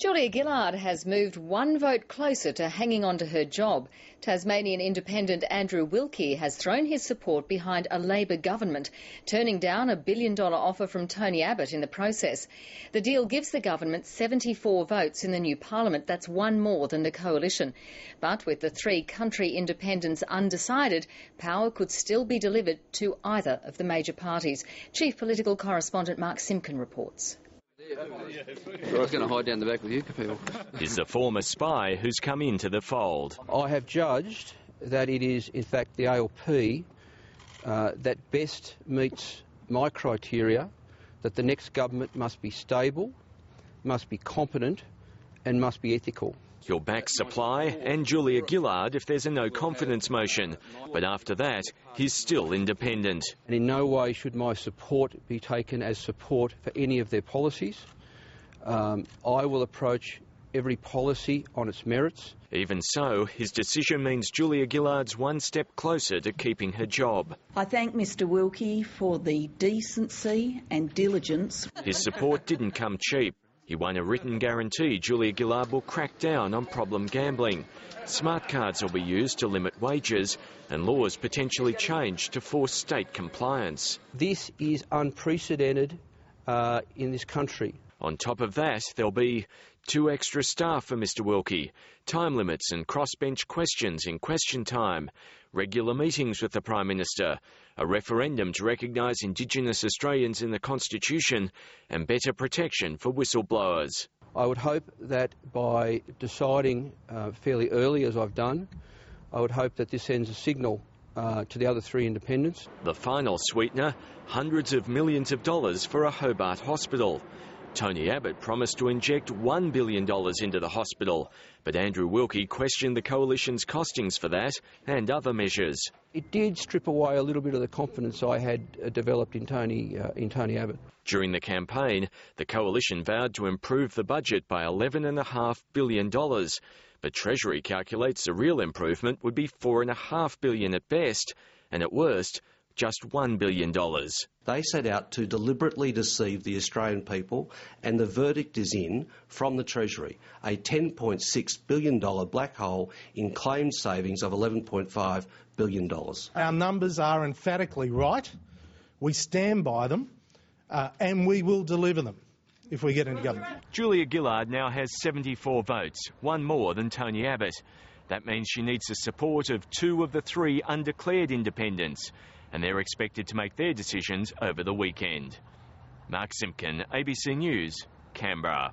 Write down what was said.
Julia Gillard has moved one vote closer to hanging on to her job. Tasmanian independent Andrew Wilkie has thrown his support behind a Labor government, turning down a $1 billion offer from Tony Abbott in the process. The deal gives the government 74 votes in the new parliament. That's one more than the coalition. But with the three country independents undecided, power could still be delivered to either of the major parties. Chief Political Correspondent Mark Simpkin reports. I was going to hide down the back with you people. Is the former spy who's come into the fold. I have judged that it is, in fact, the ALP that best meets my criteria, that the next government must be stable, must be competent and must be ethical. You'll back Supply and Julia Gillard if there's a no-confidence motion. But after that, he's still independent. And in no way should my support be taken as support for any of their policies. I will approach every policy on its merits. Even so, his decision means Julia Gillard's one step closer to keeping her job. I thank Mr Wilkie for the decency and diligence. His support didn't come cheap. He won a written guarantee Julia Gillard will crack down on problem gambling. Smart cards will be used to limit wages and laws potentially changed to force state compliance. This is unprecedented in this country. On top of that, there'll be 2 extra staff for Mr Wilkie, time limits and crossbench questions in question time, regular meetings with the Prime Minister, a referendum to recognise Indigenous Australians in the Constitution and better protection for whistleblowers. I would hope that by deciding fairly early, as I've done, I would hope that this sends a signal to the other 3 independents. The final sweetener, hundreds of millions of dollars for a Hobart hospital. Tony Abbott promised to inject $1 billion into the hospital, but Andrew Wilkie questioned the coalition's costings for that and other measures. It did strip away a little bit of the confidence I had developed in Tony Abbott. During the campaign, the coalition vowed to improve the budget by $11.5 billion, but Treasury calculates the real improvement would be $4.5 billion at best, and at worst, just $1 billion. They set out to deliberately deceive the Australian people, and the verdict is in from the Treasury, a $10.6 billion black hole in claimed savings of $11.5 billion. Our numbers are emphatically right. We stand by them, and we will deliver them if we get into government. Julia Gillard now has 74 votes, one more than Tony Abbott. That means she needs the support of 2 of the 3 undeclared independents, and they're expected to make their decisions over the weekend. Mark Simpkin, ABC News, Canberra.